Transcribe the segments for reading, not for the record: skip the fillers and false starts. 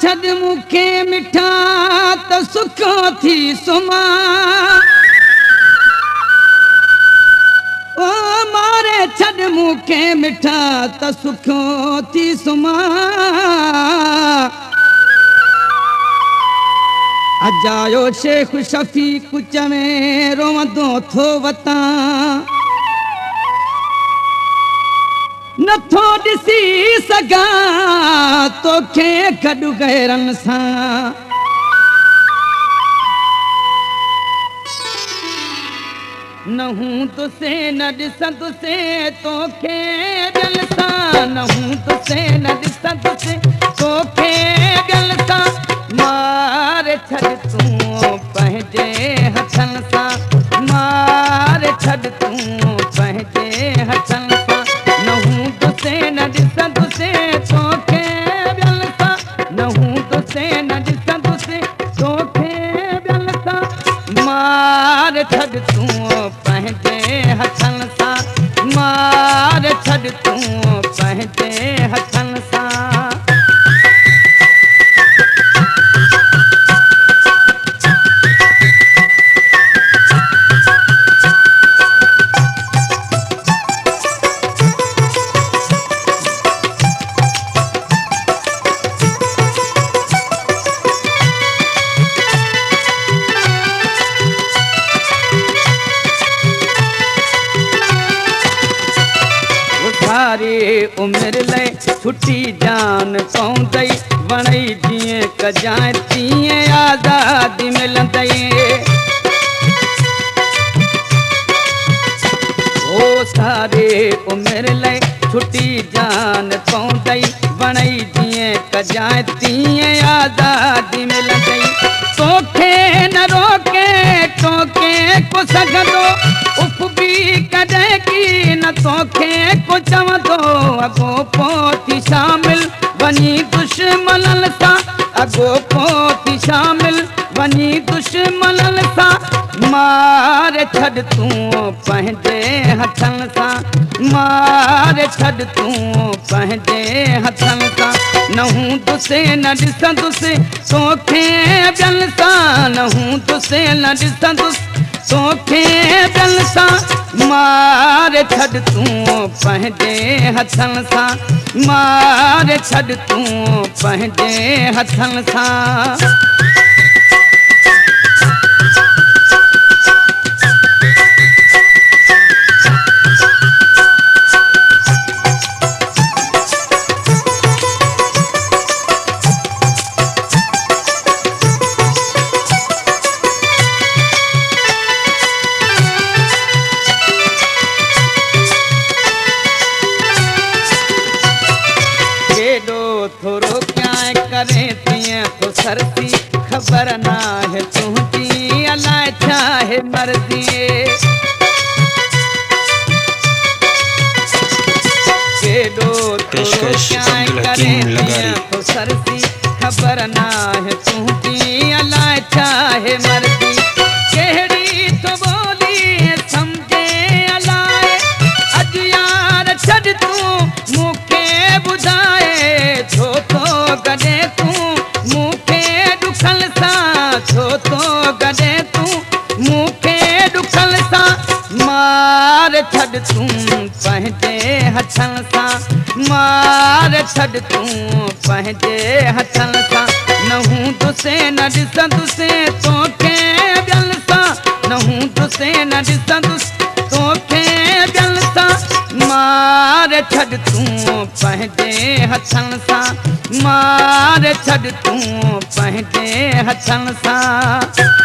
छॾ मूंखे मिठा त सुखो थी सुमा ओ मारे छॾ मूंखे मिठा त सुखो थी सुमा अजायो शेख शफी कुच में रोवंदो थो वतां नथो ॾिसी सघां तोखे गॾु गैरनि सां न हूं तुसे न ॾिसंदुसे तोखे दिलि सां न हूं तुसे न ॾिसंदुसे तोखे दिलि सां मार छॾ तूं पंहिंजे हथनि सां मार छॾ तूं पंहिंजे हथनि सां न हूं तुसे न ॾिसंदुसे तोखे दिलि सां न हूं तुसे न ॾिसंदुसे तोखे दिलि सां मार छॾ तूं पंहिंजे हथनि सां मार छॾ तूं पंहिंजे हथनि सां सारी उमिरि लाइ छुटी जान पवंदई वणई जीअं कजांइ तीअं आज़ादी मिलंदई ओ सारी उमिरि लाइ छुटी जान पवंदई वणई जीअं कजांइ तीअं आज़ादी मिलंदई तोखे न रोके टोके को सघंदो उफ बि कॾहिं की न तोखे को चवंदो अॻो पोइ थी शामिल वञी दुश्मननि सां अॻो पोइ थी शामिल वञी दुश्मननि सां मार छॾ तूं पंहिंजे हथनि सां मार छॾ तूं पंहिंजे हथनि सां न हूं तुसे न ॾिसंदुसि तोखे ॿियनि सां न हूं तुसे न ॾिसंदुसि तोखे ॿियनि सां मार छॾ तूं पंहिंजे हथनि सां मार छॾ तूं पंहिंजे हथनि सां थोरो क्या करे तीअं तो सरती ख़बर नाहे तुंहिंजी अलाए छा आहे मर्ज़ी केॾो थोरो क्या करे तीअं तो सरती ख़बर नाहे तुंहिंजी अलाए छा आहे मर्ज़ी कहिड़ी तो ॿोली सम्झे अलाए अॼु यार छॾ तूं मूंखे ॿुधाए छो तो गॾे तूं मूंखे ॾुखल सां छो तो गॾे तूं मूंखे ॾुखल सां मार छॾ तूं पंहिंजे हथनि सां मार छॾ तूं पंहिंजे हथनि सां न हूं तुसे न ॾिसंदुसि तोखे ॿियनि सां न हूं तुसे न ॾिसंदुसि तोखे ॿियनि सां मार छॾ तूं पंहिंजे हथनि सां मार छॾ तूं पंहिंजे हथनि सां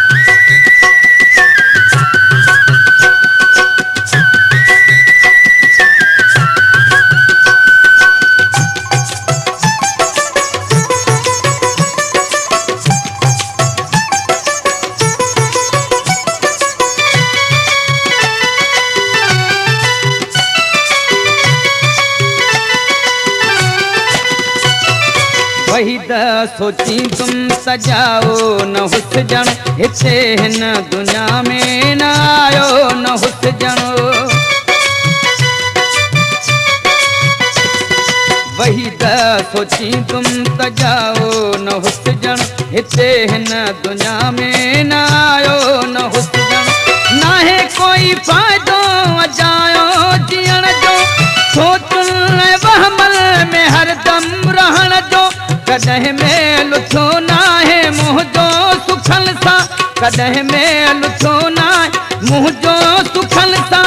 वही द सोची तुम सजाओ न हुसजण हिते हिन दुनिया में न आयो न हुसजण वही त सोची तुम त जाओ न हुसजन हिते हिन दुनिया में न आयो न हुसजन नाहे कोई फ़ाइदो अजायो जीअण जो सोचण वहमल में हरदम रहण जो कॾहिं में लुथो नाहे मुंहिंजो सुखल सां कॾहिं में लुथो नाहे मुंहिंजो सुखल सां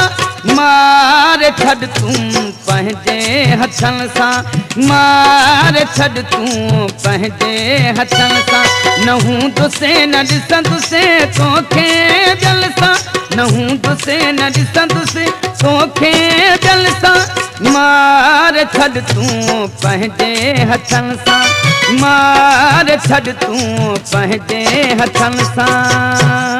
मार छॾ तूं पंहिंजे हथनि सां मार छॾ तूं पंहिंजे हथनि सां न हूंदुसि न ॾिसंदुसि तोखे दिलि सां न हूंदुसि न ॾिसंदुसि तोखे दिलि सां मार छॾ तूं पंहिंजे हथनि सां मार छॾ तूं पंहिंजे हथनि सां